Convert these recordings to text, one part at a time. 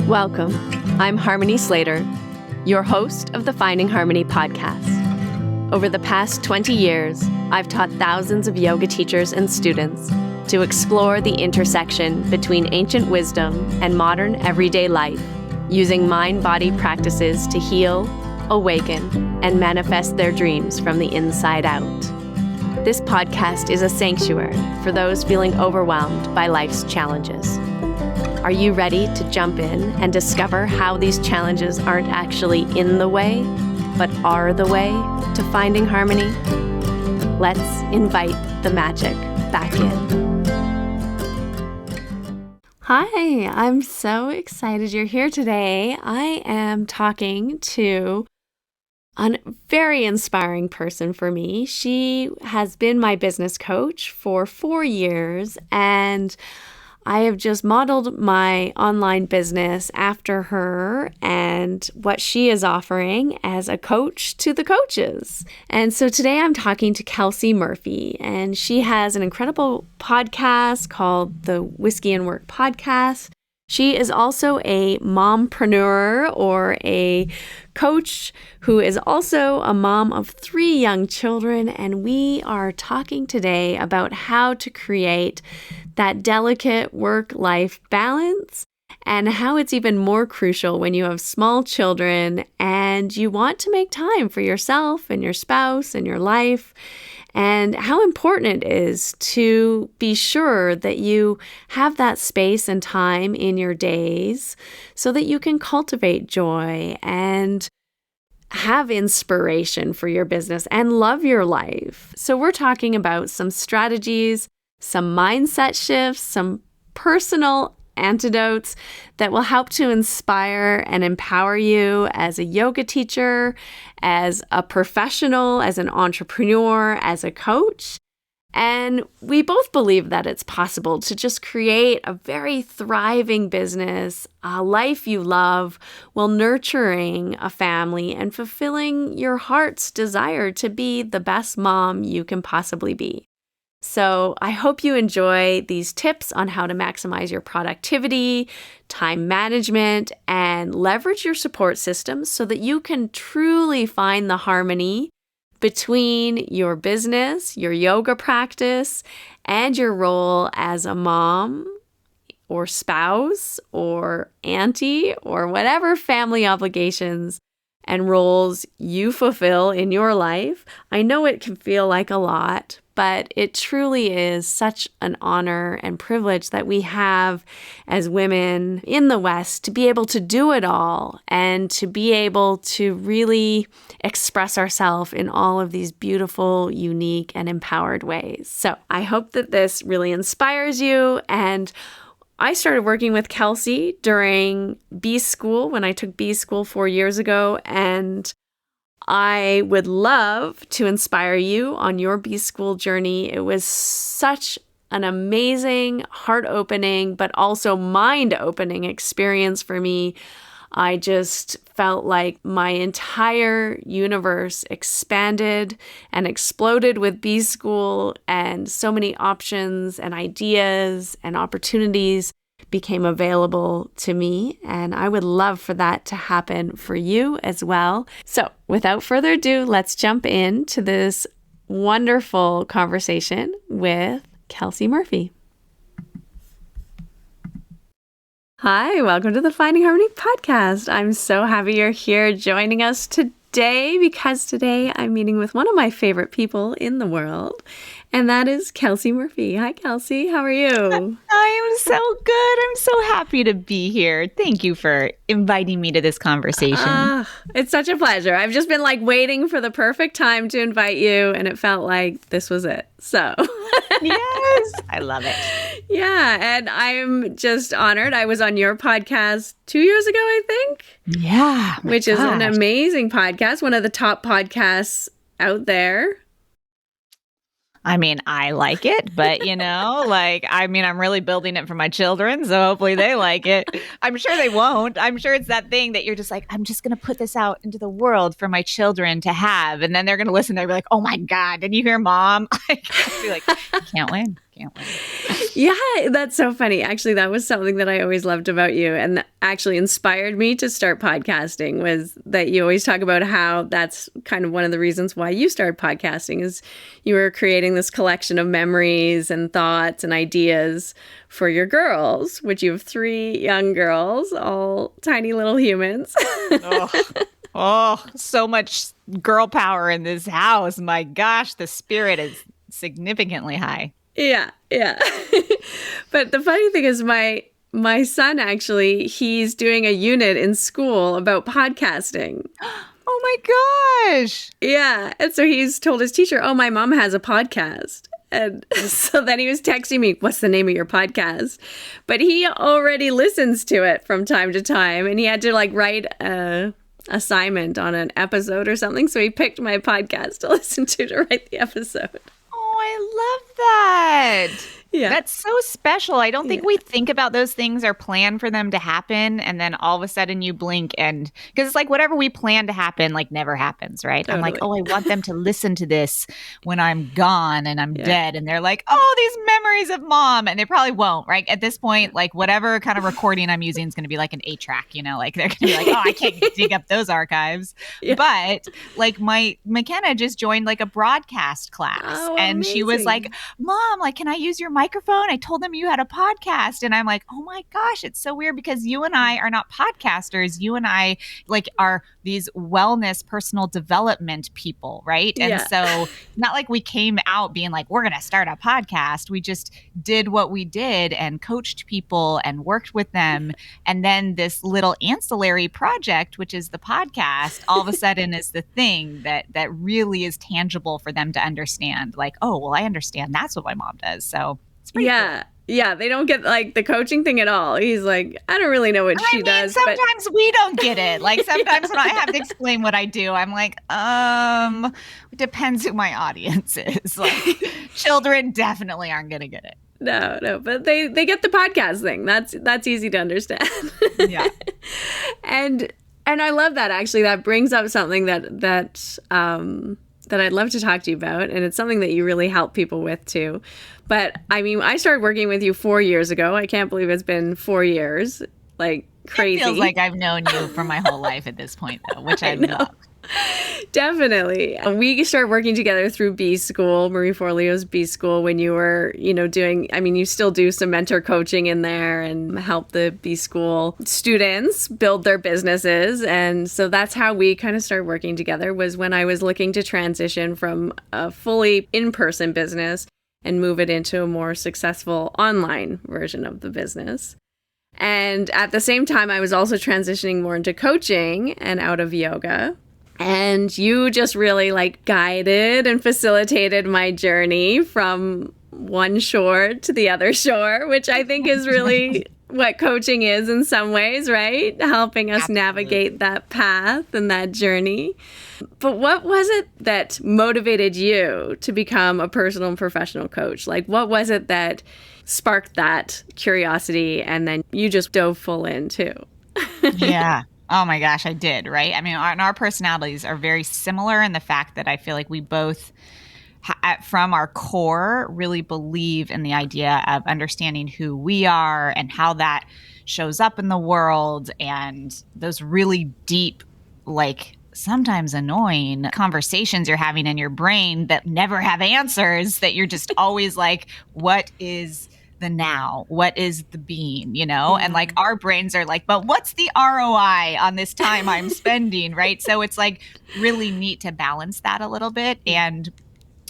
Welcome. I'm Harmony Slater, your host of the Finding Harmony podcast. Over the past 20 years, I've taught thousands of yoga teachers and students to explore the intersection between ancient wisdom and modern everyday life, using mind-body practices to heal, awaken, and manifest their dreams from the inside out. This podcast is a sanctuary for those feeling overwhelmed by life's challenges. Are you ready to jump in and discover how these challenges aren't actually in the way, but are the way to finding harmony? Let's invite the magic back in. Hi, I'm so excited you're here today. I am talking to a very inspiring person for me. She has been my business coach for 4 years, and I have just modeled my online business after her and what she is offering as a coach to the coaches. And so today I'm talking to Kelsey Murphy, and she has an incredible podcast called the Whiskey and Work Podcast. She is also a mompreneur, or a coach who is also a mom of 3 young children, and we are talking today about how to create that delicate work-life balance and how it's even more crucial when you have small children and you want to make time for yourself and your spouse and your life, and how important it is to be sure that you have that space and time in your days so that you can cultivate joy and have inspiration for your business and love your life. So we're talking about some strategies, some mindset shifts, some personal antidotes that will help to inspire and empower you as a yoga teacher, as a professional, as an entrepreneur, as a coach. And we both believe that it's possible to just create a very thriving business, a life you love, while nurturing a family and fulfilling your heart's desire to be the best mom you can possibly be. So I hope you enjoy these tips on how to maximize your productivity, time management, and leverage your support systems so that you can truly find the harmony between your business, your yoga practice, and your role as a mom or spouse or auntie or whatever family obligations and roles you fulfill in your life. I know it can feel like a lot, but it truly is such an honor and privilege that we have as women in the West to be able to do it all and to be able to really express ourselves in all of these beautiful, unique, and empowered ways. So I hope that this really inspires you. And I started working with Kelsey during B School when I took B School 4 years ago, and I would love to inspire you on your B School journey. It was such an amazing, heart-opening, but also mind-opening experience for me. I just felt like my entire universe expanded and exploded with B School, and so many options and ideas and opportunities became available to me, and I would love for that to happen for you as well. So without further ado, let's jump into this wonderful conversation with Kelsey Murphy. Hi, welcome to the Finding Harmony podcast. I'm so happy you're here joining us today, because today I'm meeting with one of my favorite people in the world, and that is Kelsey Murphy. Hi, Kelsey. How are you? I am so good. I'm so happy to be here. Thank you for inviting me to this conversation. It's such a pleasure. I've just been waiting for the perfect time to invite you, and it felt like this was it. So yes, I love it. Yeah, and I'm just honored. I was on your podcast 2 years ago, I think. Yeah. Which is an amazing podcast, one of the top podcasts out there. I mean, I like it, but I'm really building it for my children, so hopefully they like it. I'm sure they won't. I'm sure it's that thing that you're just like, I'm just going to put this out into the world for my children to have. And then they're going to listen. They'll be like, oh my God, did you hear Mom? I'll be like, can't win. Can't wait. Yeah, that's so funny. Actually, that was something that I always loved about you, and that actually inspired me to start podcasting, was that you always talk about how that's kind of one of the reasons why you started podcasting, is you were creating this collection of memories and thoughts and ideas for your girls, which you have 3 young girls, all tiny little humans. Oh, so much girl power in this house. My gosh, the spirit is significantly high. Yeah. But the funny thing is my son, actually, he's doing a unit in school about podcasting. Oh my gosh. Yeah. And so he's told his teacher, oh, my mom has a podcast. And so then he was texting me, what's the name of your podcast? But he already listens to it from time to time. And he had to write a assignment on an episode or something. So he picked my podcast to listen to write the episode. Oh, I love that. Yeah. That's so special. I don't think we think about those things or plan for them to happen. And then all of a sudden you blink, and because it's like whatever we plan to happen, never happens, right? Totally. I'm like, oh, I want them to listen to this when I'm gone and I'm dead. And they're like, oh, these memories of mom. And they probably won't, right? At this point, whatever kind of recording I'm using is going to be like an 8-track, they're going to be like, oh, I can't dig up those archives. Yeah. But my McKenna just joined a broadcast class, and amazing. She was like, Mom, can I use your microphone? I told them you had a podcast. And I'm like, oh my gosh, it's so weird because you and I are not podcasters. You and I are these wellness, personal development people, right? And so not like we came out being like, we're going to start a podcast. We just did what we did and coached people and worked with them. And then this little ancillary project, which is the podcast, all of a sudden is the thing that really is tangible for them to understand. Oh, well, I understand. That's what my mom does. So it's pretty cool. Yeah, they don't get the coaching thing at all. He's like, I don't really know what she does. Sometimes we don't get it. Sometimes when I have to explain what I do, I'm like, it depends who my audience is. Children definitely aren't going to get it. No, but they get the podcast thing. That's easy to understand. Yeah. And I love that, actually. That brings up something that I'd love to talk to you about, and it's something that you really help people with too. But I mean, I started working with you 4 years ago. I can't believe it's been 4 years. Crazy. It feels like I've known you for my whole life at this point, though, which I love. Definitely. We started working together through B School, Marie Forleo's B School, when you were, you still do some mentor coaching in there and help the B School students build their businesses. And so that's how we kind of started working together, was when I was looking to transition from a fully in-person business and move it into a more successful online version of the business. And at the same time, I was also transitioning more into coaching and out of yoga. And you just really guided and facilitated my journey from one shore to the other shore, which I think is really what coaching is in some ways, right? Helping us navigate that path and that journey. But what was it that motivated you to become a personal and professional coach? What was it that sparked that curiosity and then you just dove full in too? Yeah. Oh my gosh, I did, right? I mean, our personalities are very similar in the fact that I feel like we both, from our core, really believe in the idea of understanding who we are and how that shows up in the world, and those really deep, sometimes annoying conversations you're having in your brain that never have answers, that you're just always what is the now? What is the being, And our brains are but what's the ROI on this time I'm spending, right? So it's really neat to balance that a little bit. And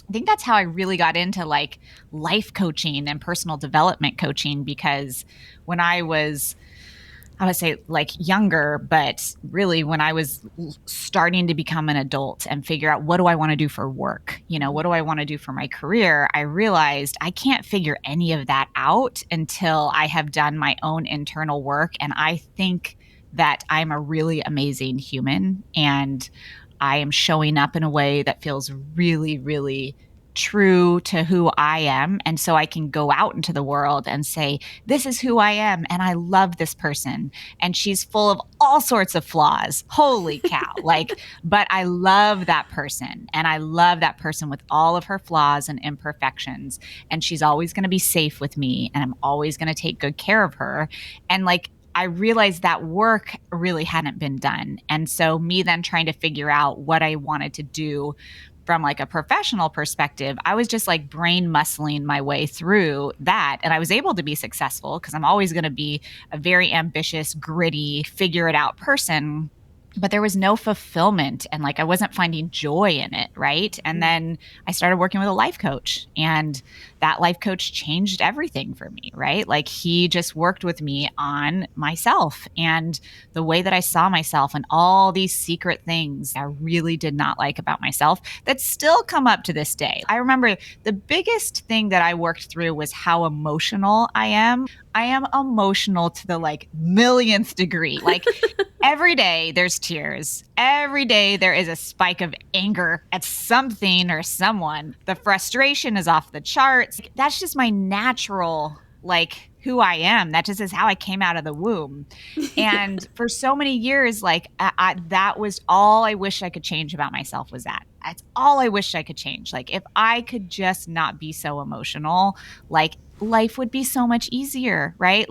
I think that's how I really got into life coaching and personal development coaching, because when I would say younger, but really when I was starting to become an adult and figure out what do I want to do for work, what do I want to do for my career, I realized I can't figure any of that out until I have done my own internal work. And I think that I'm a really amazing human, and I am showing up in a way that feels really, really true to who I am. And so I can go out into the world and say, this is who I am. And I love this person. And she's full of all sorts of flaws. Holy cow. But I love that person. And I love that person with all of her flaws and imperfections. And she's always going to be safe with me. And I'm always going to take good care of her. And I realized that work really hadn't been done. And so me then trying to figure out what I wanted to do from a professional perspective, I was just brain muscling my way through that. And I was able to be successful because I'm always going to be a very ambitious, gritty, figure it out person. But there was no fulfillment and I wasn't finding joy in it. Right. And then I started working with a life coach, and that life coach changed everything for me. Right. He just worked with me on myself and the way that I saw myself and all these secret things I really did not like about myself that still come up to this day. I remember the biggest thing that I worked through was how emotional I am. I am emotional to the millionth degree. Every day there's tears. Every day there is a spike of anger at something or someone. The frustration is off the charts. That's just my natural, who I am. That just is how I came out of the womb. And for so many years, that was all I wish I could change about myself was that. That's all I wish I could change. If I could just not be so emotional, life would be so much easier, right?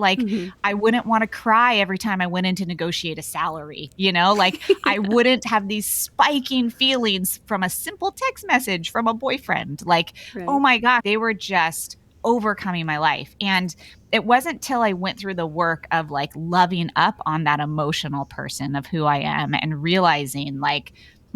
I wouldn't want to cry every time I went in to negotiate a salary, I wouldn't have these spiking feelings from a simple text message from a boyfriend. Right. Oh my God, they were just overcoming my life. And it wasn't till I went through the work of loving up on that emotional person of who I am and realizing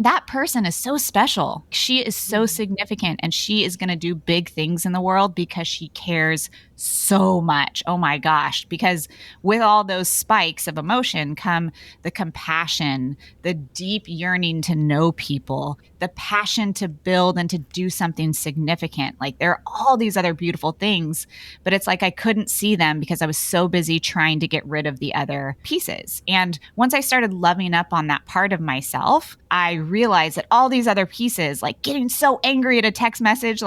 that person is so special. She is so significant, and she is going to do big things in the world because she cares so much. Oh my gosh. Because with all those spikes of emotion come the compassion, the deep yearning to know people, the passion to build and to do something significant. There are all these other beautiful things, but it's I couldn't see them because I was so busy trying to get rid of the other pieces. And once I started loving up on that part of myself, I realized that all these other pieces, getting so angry at a text message,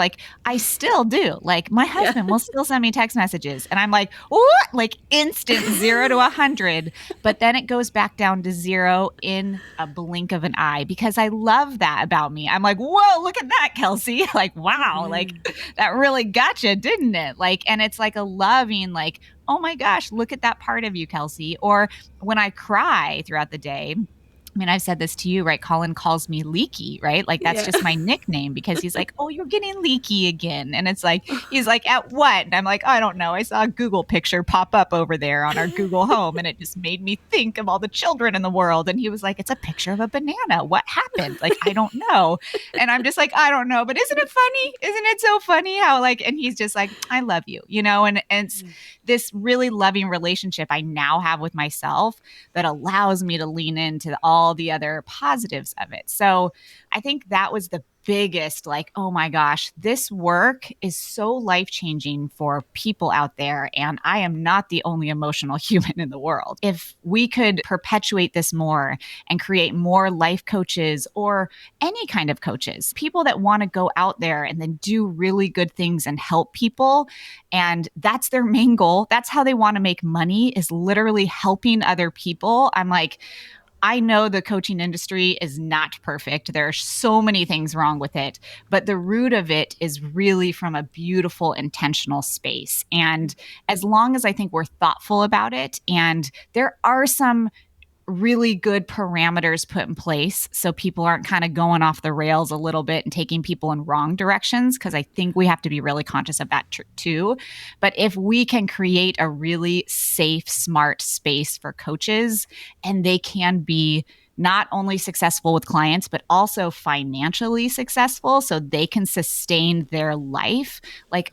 I still do. My husband will still send me text messages, and I'm what? Instant 0 to 100. But then it goes back down to 0 in a blink of an eye because I love that about me. I'm whoa, look at that, Kelsey. Wow, that really got you, didn't it? And it's a loving, oh my gosh, look at that part of you, Kelsey. Or when I cry throughout the day, I mean, I've said this to you, right? Colin calls me leaky, right? That's just my nickname because he's oh, you're getting leaky again. And it's he's at what? And I'm I don't know. I saw a Google picture pop up over there on our Google Home, and it just made me think of all the children in the world. And he was it's a picture of a banana. What happened? I don't know. And I'm just I don't know. But isn't it funny? Isn't it so funny how and he's just I love you, and it's this really loving relationship I now have with myself that allows me to lean into all the other positives of it. So I think that was the biggest, oh my gosh, this work is so life-changing for people out there. And I am not the only emotional human in the world. If we could perpetuate this more and create more life coaches or any kind of coaches, people that want to go out there and then do really good things and help people. And that's their main goal. That's how they want to make money, is literally helping other people. I'm I know the coaching industry is not perfect. There are so many things wrong with it, but the root of it is really from a beautiful, intentional space. And as long as I think we're thoughtful about it, and there are some really good parameters put in place so people aren't kind of going off the rails a little bit and taking people in wrong directions, because I think we have to be really conscious of that too. But if we can create a really safe, smart space for coaches, and they can be not only successful with clients, but also financially successful so they can sustain their life.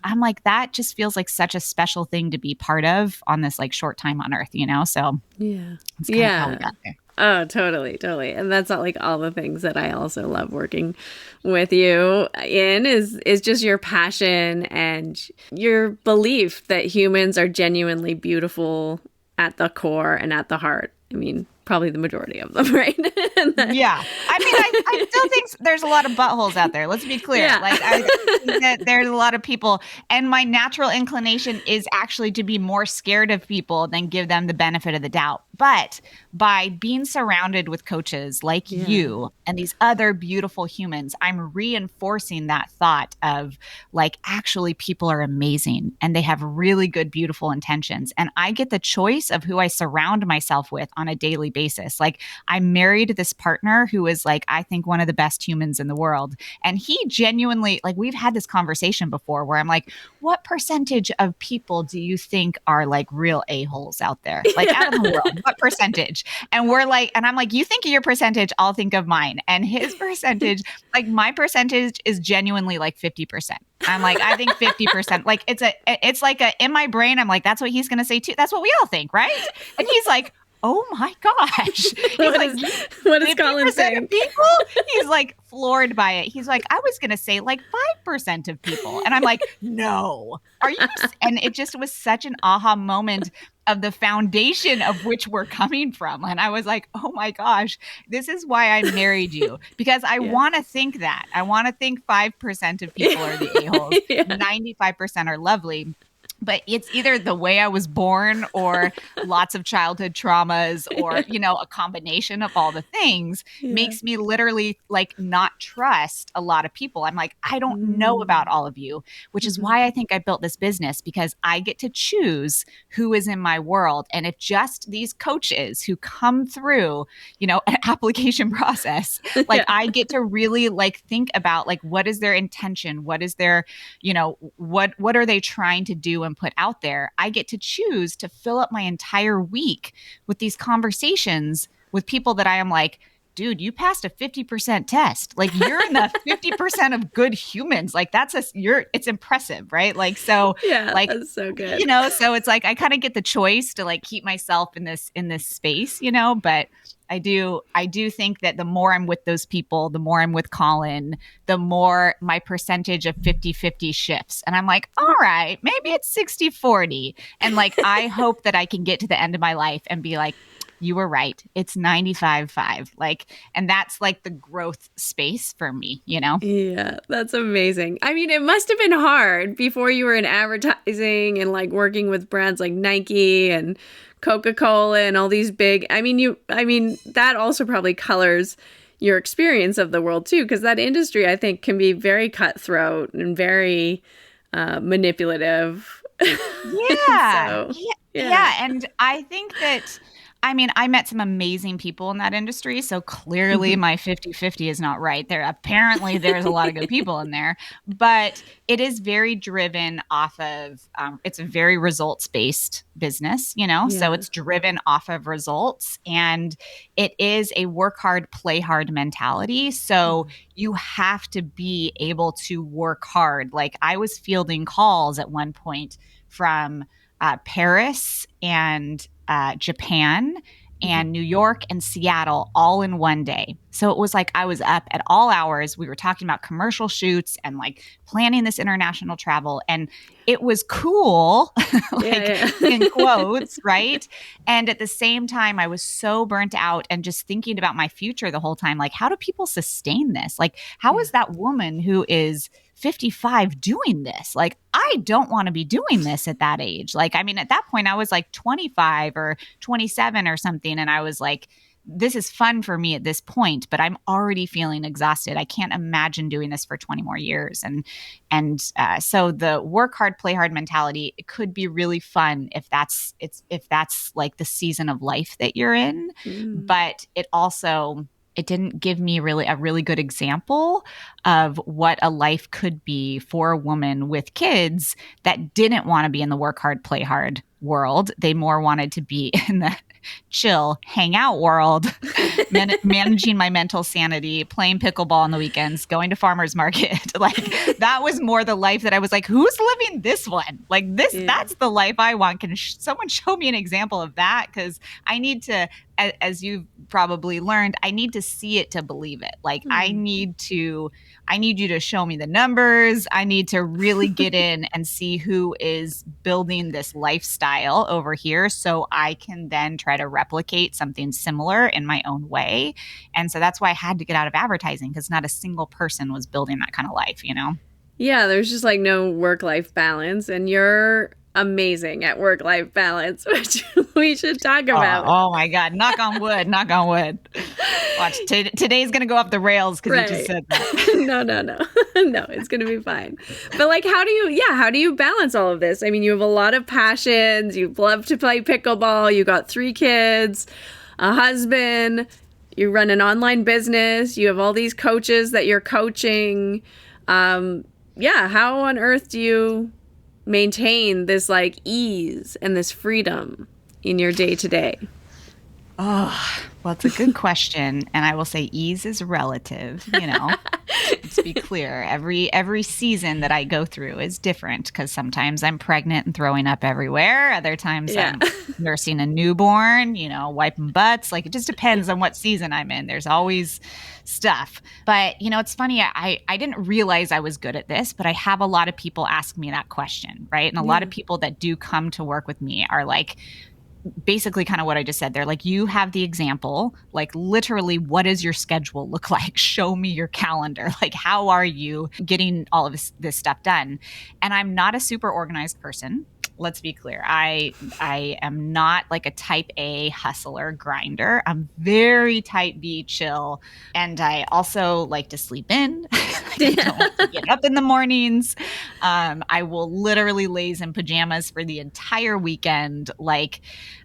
I'm that just feels like such a special thing to be part of on this short time on earth, So yeah, that's kind of how we got there. Oh, totally, totally. And that's not all the things that I also love working with you in is just your passion and your belief that humans are genuinely beautiful at the core and at the heart. I mean, probably the majority of them, right? Yeah. I mean, I still think there's a lot of buttholes out there. Let's be clear. Yeah. Like, I think that there's a lot of people, and my natural inclination is actually to be more scared of people than give them the benefit of the doubt. But by being surrounded with coaches like you and these other beautiful humans, I'm reinforcing that thought of like, actually, people are amazing and they have really good, beautiful intentions. And I get the choice of who I surround myself with on a daily basis. Like, I married this partner who is like, I think one of the best humans in the world. And he genuinely, like, we've had this conversation before where I'm like, what percentage of people do you think are like real a-holes out there? Like out of the world, what percentage? And we're like, and I'm like, you think of your percentage, I'll think of mine. And his percentage, like my percentage is genuinely like 50%. I'm like, I think 50%. Like it's like in my brain, I'm like, that's what he's going to say too. That's what we all think, right? And he's like, oh my gosh. What is Colin saying? People? He's like floored by it. He's like, I was going to say like 5% of people. And I'm like, no. Are you? And it just was such an aha moment of the foundation of which we're coming from. And I was like, oh my gosh, this is why I married you. Because I want to think that. I want to think 5% of people are the a-holes. 95% are lovely. But it's either the way I was born or lots of childhood traumas or, you know, a combination of all the things makes me literally like not trust a lot of people. I'm like, I don't know about all of you, which is why I think I built this business, because I get to choose who is in my world. And if just these coaches who come through, you know, an application process, like I get to really like think about like, what is their intention? What is their, you know, what are they trying to do and put out there? I get to choose to fill up my entire week with these conversations with people that I am like, dude, you passed a 50% test. Like you're in the 50% of good humans. Like it's impressive, right? Like, so like, that's so good. You know, so it's like, I kind of get the choice to like keep myself in this space, you know, but I do think that the more I'm with those people, the more I'm with Colin, the more my percentage of 50-50 shifts. And I'm like, all right, maybe it's 60-40. And like, I hope that I can get to the end of my life and be like, you were right. It's 95-5. Like, and that's like the growth space for me, you know? Yeah, that's amazing. I mean, it must have been hard before you were in advertising and like working with brands like Nike and Coca-Cola and all these big, I mean, that also probably colors your experience of the world too, because that industry, I think, can be very cutthroat and very manipulative. Yeah. And I think that, I mean, I met some amazing people in that industry. So clearly my 50-50 is not right. Apparently there's a lot of good people in there, but it is very driven off of, it's a very results-based business, you know? So it's driven off of results, and it is a work hard, play hard mentality. So you have to be able to work hard. Like I was fielding calls at one point from Paris and Japan and New York and Seattle all in one day. So it was like I was up at all hours. We were talking about commercial shoots and like planning this international travel. And it was cool, in quotes, right? And at the same time, I was so burnt out and just thinking about my future the whole time. Like, how do people sustain this? Like, how is that woman who is 55 doing this? Like, I don't want to be doing this at that age. Like, I mean, at that point I was like 25 or 27 or something. And I was like, this is fun for me at this point, but I'm already feeling exhausted. I can't imagine doing this for 20 more years. And so the work hard, play hard mentality, it could be really fun if that's like the season of life that you're in. But it didn't give me a really good example of what a life could be for a woman with kids that didn't want to be in the work hard, play hard world. They more wanted to be in the chill, hang out world, managing my mental sanity, playing pickleball on the weekends, going to farmers market. Like that was more the life that I was like, who's living this one? Like this, that's the life I want. Can someone show me an example of that? Because I need to, as you've probably learned, I need to see it to believe it. Like I need to I need you to show me the numbers. I need to really get in and see who is building this lifestyle over here so I can then try to replicate something similar in my own way. And so that's why I had to get out of advertising, because not a single person was building that kind of life, you know? Yeah, there's just like no work-life balance, and you're amazing at work-life balance, which we should talk about. Oh my God. Knock on wood. Knock on wood. Watch. Today's going to go off the rails because you just said that. No. No, it's going to be fine. But like, how do you balance all of this? I mean, you have a lot of passions. You love to play pickleball. You got 3 kids, a husband. You run an online business. You have all these coaches that you're coaching. How on earth do you maintain this like ease and this freedom in your day to day? Oh, well, it's a good question. And I will say ease is relative, you know. Let's be clear. Every season that I go through is different, because sometimes I'm pregnant and throwing up everywhere. Other times I'm nursing a newborn, you know, wiping butts. Like, it just depends on what season I'm in. There's always stuff. But, you know, it's funny. I didn't realize I was good at this, but I have a lot of people ask me that question, right? And a lot of people that do come to work with me are like, basically kind of what I just said. They're like, you have the example, like literally, what does your schedule look like? Show me your calendar. Like, how are you getting all of this stuff done? And I'm not a super organized person. Let's be clear. I am not like a type A hustler grinder. I'm very type B chill. And I also like to sleep in. I don't like to get up in the mornings. I will literally laze in pajamas for the entire weekend. Like,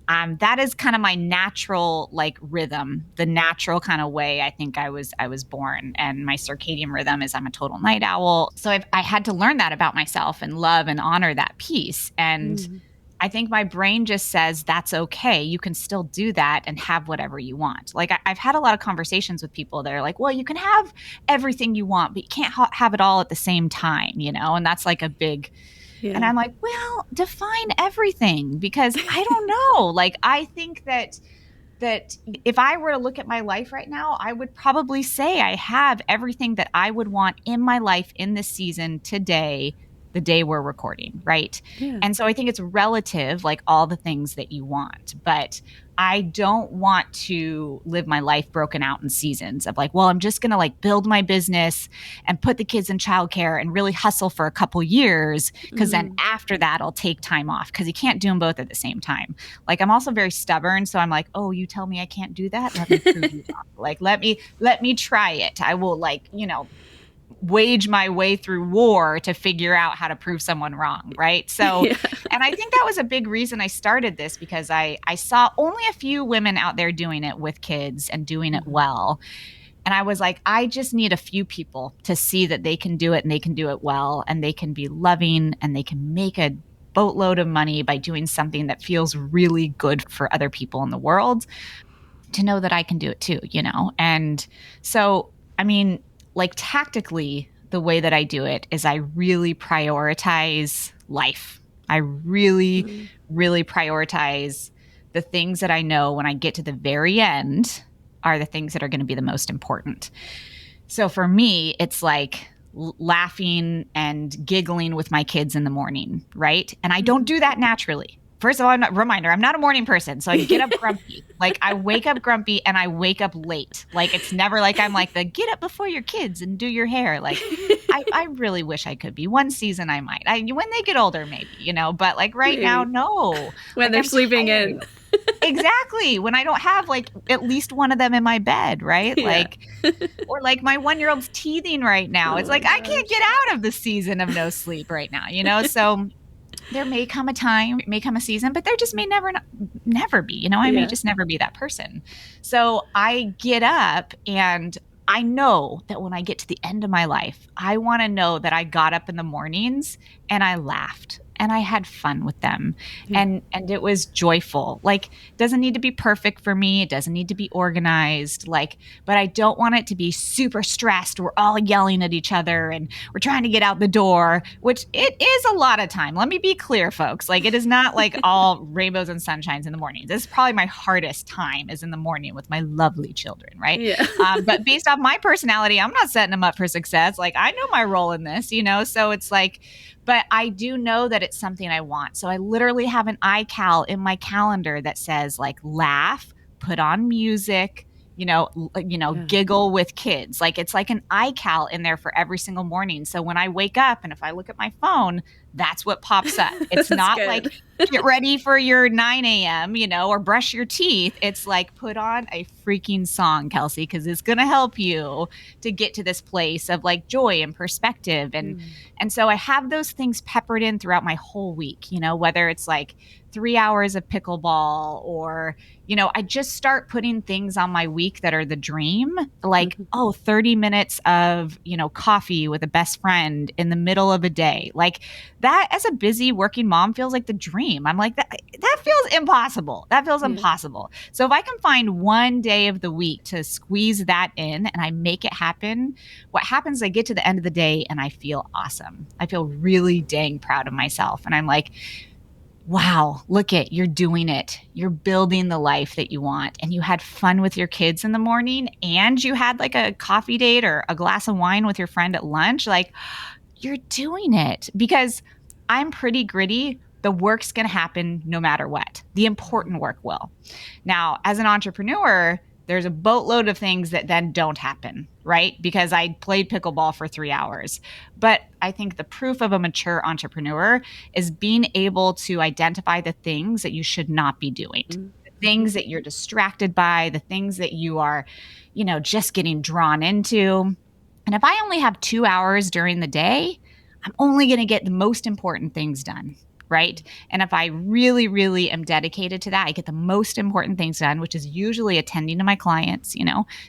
that is kind of my natural like rhythm, the natural kind of way I think I was born. And my circadian rhythm is I'm a total night owl. So I had to learn that about myself and love and honor that piece. And I think my brain just says that's okay. You can still do that and have whatever you want. Like, I've had a lot of conversations with people that are like, well, you can have everything you want, but you can't have it all at the same time, you know? And that's like a big... Yeah. And I'm like, well, define everything, because I don't know. Like, I think that if I were to look at my life right now, I would probably say I have everything that I would want in my life in this season today, the day we're recording, right? Yeah. And so I think it's relative, like all the things that you want. But I don't want to live my life broken out in seasons of like, well, I'm just going to like build my business and put the kids in childcare and really hustle for a couple years, because then after that I'll take time off, because you can't do them both at the same time. Like, I'm also very stubborn. So I'm like, oh, you tell me I can't do that? Let me prove you wrong. Like, let me try it. I will, like, you know, wage my way through war to figure out how to prove someone wrong, right? So, and I think that was a big reason I started this, because I saw only a few women out there doing it with kids and doing it well. And I was like, I just need a few people to see that they can do it and they can do it well, and they can be loving and they can make a boatload of money by doing something that feels really good for other people in the world, to know that I can do it too, you know? And so, I mean, like, tactically, the way that I do it is I really prioritize life. I really, really prioritize the things that I know when I get to the very end are the things that are going to be the most important. So for me, it's like laughing and giggling with my kids in the morning, right? And I don't do that naturally. First of all, I'm not a morning person. So I get up grumpy. Like, I wake up grumpy and I wake up late. Like, it's never like I'm like the get up before your kids and do your hair. Like, I really wish I could be. One season I might. When they get older, maybe, you know, but like right now, no. When like, they're I'm sleeping tired. in. Exactly. When I don't have like at least one of them in my bed, right? Yeah. Like, or like my 1-year-old's teething right now. It's like, I can't get out of the season of no sleep right now, you know? So there may come a season, but there just may never be, you know, I may just never be that person. So I get up and I know that when I get to the end of my life, I want to know that I got up in the mornings and I laughed and I had fun with them. And it was joyful. Like, it doesn't need to be perfect for me. It doesn't need to be organized. Like, but I don't want it to be super stressed. We're all yelling at each other and we're trying to get out the door, which it is a lot of time. Let me be clear, folks. Like, it is not like all rainbows and sunshines in the morning. This is probably my hardest time is in the morning with my lovely children, right? Yeah. But based off my personality, I'm not setting them up for success. Like, I know my role in this, so it's like, but I do know that it's something I want. So I literally have an iCal in my calendar that says like laugh, put on music, giggle with kids. Like, it's like an iCal in there for every single morning. So when I wake up and if I look at my phone, that's what pops up. It's not good. like get ready for your 9 a.m., or brush your teeth. It's like put on a freaking song, Kelsey, because it's going to help you to get to this place of like joy and perspective. And so I have those things peppered in throughout my whole week, whether it's like 3 hours of pickleball or, I just start putting things on my week that are the dream, like, 30 minutes of, coffee with a best friend in the middle of a day. Like that as a busy working mom feels like the dream. I'm like, that feels impossible. That feels impossible. So if I can find one day of the week to squeeze that in and I make it happen, what happens is I get to the end of the day and I feel awesome. I feel really dang proud of myself. And I'm like, wow, look it, you're doing it. You're building the life that you want. And you had fun with your kids in the morning and you had like a coffee date or a glass of wine with your friend at lunch. Like, you're doing it because I'm pretty gritty. The work's going to happen no matter what. The important work will. Now, as an entrepreneur, there's a boatload of things that then don't happen, right? Because I played pickleball for 3 hours. But I think the proof of a mature entrepreneur is being able to identify the things that you should not be doing, the things that you're distracted by, the things that you are, just getting drawn into. And if I only have 2 hours during the day, I'm only going to get the most important things done. Right. And if I really, really am dedicated to that, I get the most important things done, which is usually attending to my clients,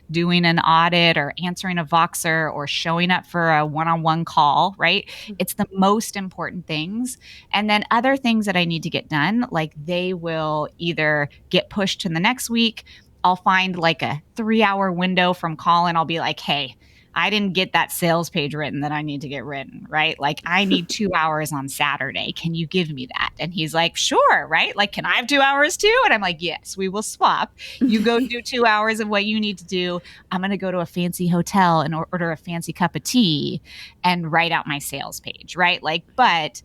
doing an audit or answering a Voxer or showing up for a one-on-one call. Right. It's the most important things. And then other things that I need to get done, like they will either get pushed to the next week. I'll find like a 3-hour window from Colin. I'll be like, hey, I didn't get that sales page written that I need to get written, right? Like I need 2 hours on Saturday. Can you give me that? And he's like, sure, right? Like, can I have 2 hours too? And I'm like, yes, we will swap. You go do 2 hours of what you need to do. I'm going to go to a fancy hotel and order a fancy cup of tea and write out my sales page, right? Like, but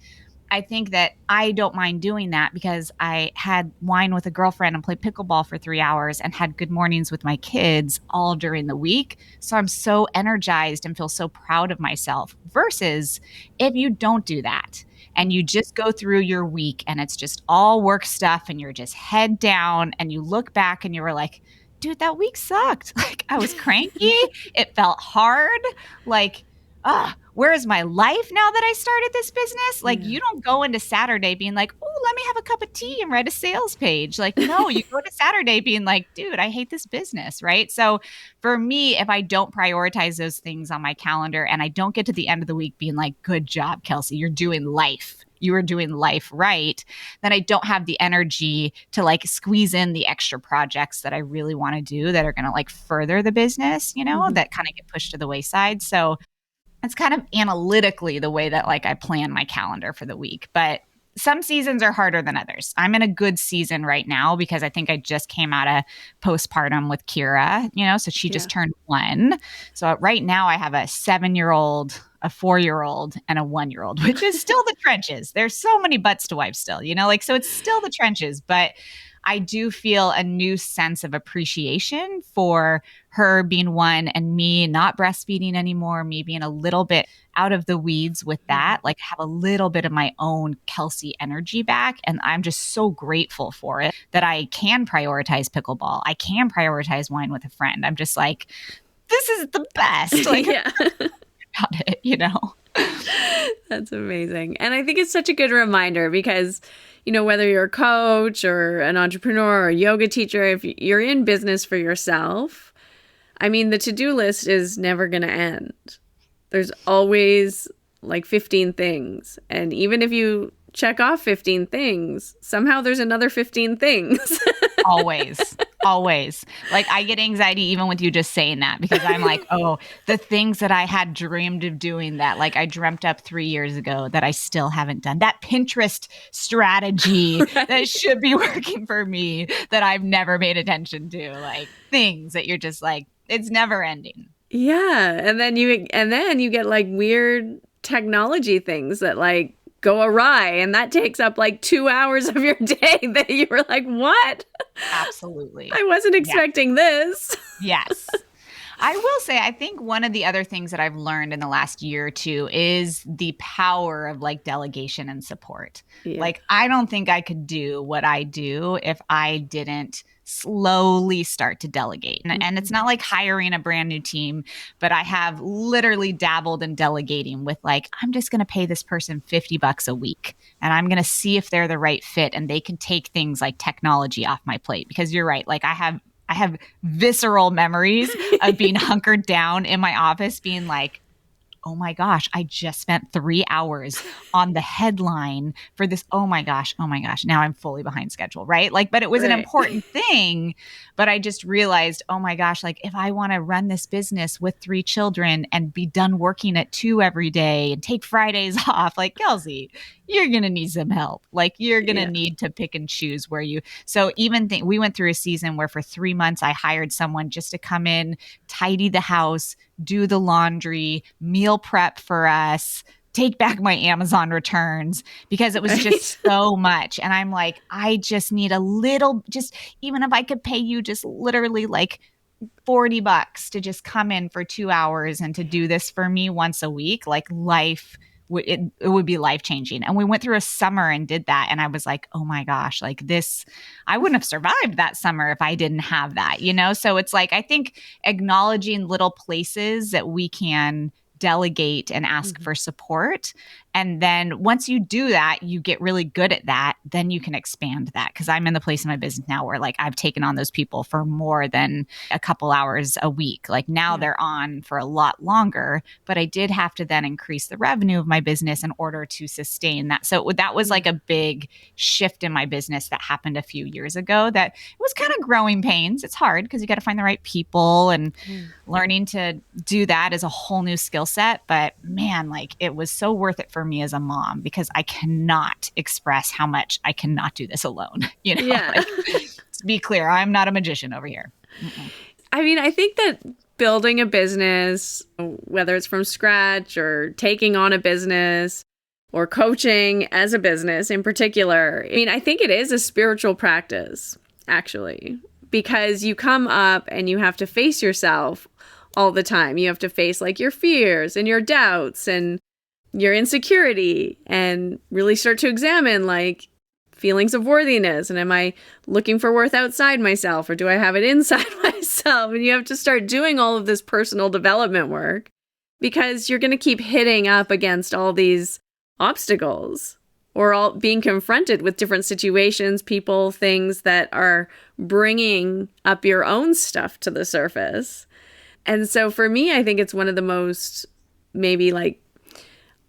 I think that I don't mind doing that because I had wine with a girlfriend and played pickleball for 3 hours and had good mornings with my kids all during the week. So I'm so energized and feel so proud of myself versus if you don't do that and you just go through your week and it's just all work stuff and you're just head down and you look back and you were like, dude, that week sucked. Like I was cranky. It felt hard. Like, where is my life now that I started this business? Like, you don't go into Saturday being like, oh, let me have a cup of tea and write a sales page. Like, no, you go to Saturday being like, dude, I hate this business, right? So for me, if I don't prioritize those things on my calendar and I don't get to the end of the week being like, good job, Kelsey, you're doing life. You are doing life right, then I don't have the energy to like squeeze in the extra projects that I really want to do that are going to like further the business, that kind of get pushed to the wayside. So it's kind of analytically the way that like I plan my calendar for the week, but some seasons are harder than others. I'm in a good season right now because I think I just came out of postpartum with Kira, so she just turned 1. So right now I have a 7-year-old, a 4-year-old and a 1-year-old, which is still the trenches. There's so many butts to wipe still, like, so it's still the trenches, but I do feel a new sense of appreciation for her being 1 and me not breastfeeding anymore, me being a little bit out of the weeds with that, like have a little bit of my own Kelsey energy back. And I'm just so grateful for it that I can prioritize pickleball. I can prioritize wine with a friend. I'm just like, this is the best. Like, about it, That's amazing. And I think it's such a good reminder because whether you're a coach or an entrepreneur or a yoga teacher, if you're in business for yourself, I mean, the to-do list is never going to end. There's always like 15 things. And even if you check off 15 things, somehow there's another 15 things. Always. Always. Like I get anxiety even with you just saying that because I'm like, oh, the things that I had dreamed of doing that like I dreamt up 3 years ago that I still haven't done. That Pinterest strategy that should be working for me that I've never paid attention to. Like things that you're just like, it's never ending. Yeah. And then you get like weird technology things that like go awry, and that takes up like 2 hours of your day that you were like, what? Absolutely. I wasn't expecting this. Yes. I will say, I think one of the other things that I've learned in the last year or two is the power of like delegation and support. Yeah. Like, I don't think I could do what I do if I didn't slowly start to delegate. And it's not like hiring a brand new team, but I have literally dabbled in delegating with like, I'm just going to pay this person $50 a week and I'm going to see if they're the right fit and they can take things like technology off my plate. Because you're right. Like I have visceral memories of being hunkered down in my office being like, oh my gosh, I just spent 3 hours on the headline for this. Oh my gosh. Now I'm fully behind schedule, right? Like, but it was an important thing. But I just realized, oh my gosh, like if I want to run this business with 3 children and be done working at 2 every day and take Fridays off, like Kelsey, you're going to need some help. Like you're going to need to pick and choose where you. So even we went through a season where for 3 months I hired someone just to come in, tidy the house, do the laundry, meal prep for us, take back my Amazon returns because it was just so much. And I'm like, I just need a little, just even if I could pay you just literally like $40 to just come in for 2 hours and to do this for me once a week, like life it would be life-changing. And we went through a summer and did that. And I was like, oh my gosh, like this, I wouldn't have survived that summer if I didn't have that, you know? So it's like, I think acknowledging little places that we can delegate and ask for support. And then once you do that, you get really good at that, then you can expand that. Cause I'm in the place in my business now where like I've taken on those people for more than a couple hours a week. Like now they're on for a lot longer, but I did have to then increase the revenue of my business in order to sustain that. So that was like a big shift in my business that happened a few years ago that was kind of growing pains. It's hard because you got to find the right people and learning to do that is a whole new skill set. But man, like it was so worth it for me as a mom because I cannot express how much I cannot do this alone. You know, like, to be clear, I'm not a magician over here. I mean, I think that building a business, whether it's from scratch or taking on a business or coaching as a business in particular, I mean, I think it is a spiritual practice, actually, because you come up and you have to face yourself all the time. You have to face like your fears and your doubts and your insecurity and really start to examine like feelings of worthiness. And am I looking for worth outside myself or do I have it inside myself? And you have to start doing all of this personal development work because you're going to keep hitting up against all these obstacles or all being confronted with different situations, people, things that are bringing up your own stuff to the surface. And so for me, I think it's one of the most maybe like,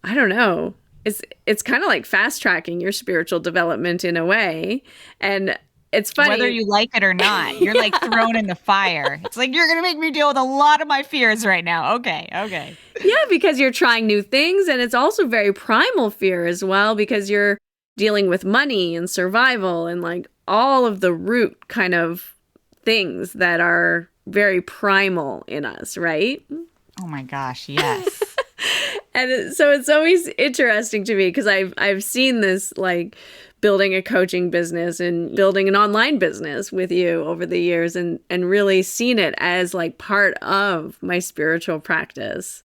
I don't know, it's kind of like fast tracking your spiritual development in a way. And it's funny. Whether you like it or not, you're like thrown in the fire. It's like, you're going to make me deal with a lot of my fears right now. Okay. Yeah, because you're trying new things. And it's also very primal fear as well, because you're dealing with money and survival and like all of the root kind of things that are very primal in us, right? Oh my gosh, yes. And so it's always interesting to me because I've seen this like building a coaching business and building an online business with you over the years and really seen it as like part of my spiritual practice.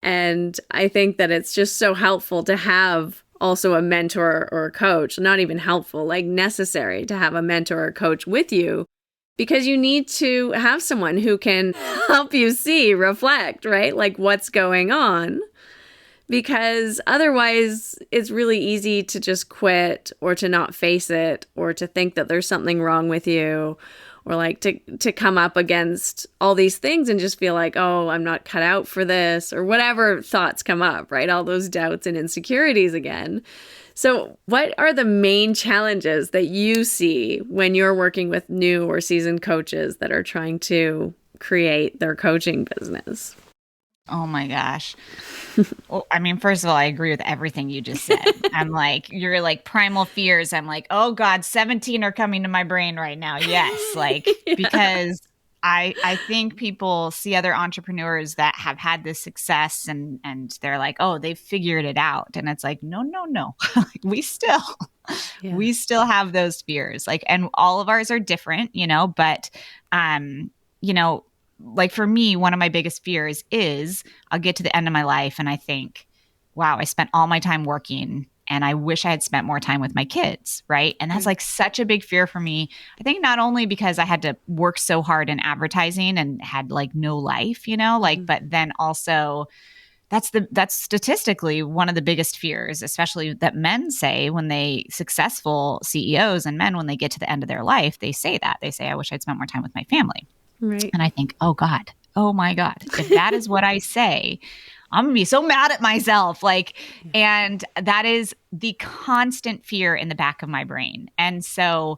And I think that it's just so helpful to have also a mentor or a coach, not even helpful, like necessary to have a mentor or coach with you because you need to have someone who can help you see, reflect, right? Like what's going on. Because otherwise, it's really easy to just quit or to not face it or to think that there's something wrong with you or like to come up against all these things and just feel like, oh, I'm not cut out for this or whatever thoughts come up, right? All those doubts and insecurities again. So, what are the main challenges that you see when you're working with new or seasoned coaches that are trying to create their coaching business? Oh my gosh. Well, I mean, first of all, I agree with everything you just said. I'm like, you're like primal fears. I'm like, oh God, 17 are coming to my brain right now. Yes. Like, Yeah. because I think people see other entrepreneurs that have had this success and they're like, oh, they've figured it out. And it's like, no, no, no. Like, Yeah. we still have those fears. Like, and all of ours are different, but you know, like for me, one of my biggest fears is I'll get to the end of my life and I think, wow, I spent all my time working and I wish I had spent more time with my kids, right? And that's like such a big fear for me. I think not only because I had to work so hard in advertising and had like no life, but then also that's statistically one of the biggest fears, especially that men say when they successful CEOs and men when they get to the end of their life, they say that. They say, I wish I'd spent more time with my family. Right. And I think, oh God, oh my God, if that is what I say, I'm gonna be so mad at myself. And that is the constant fear in the back of my brain. And so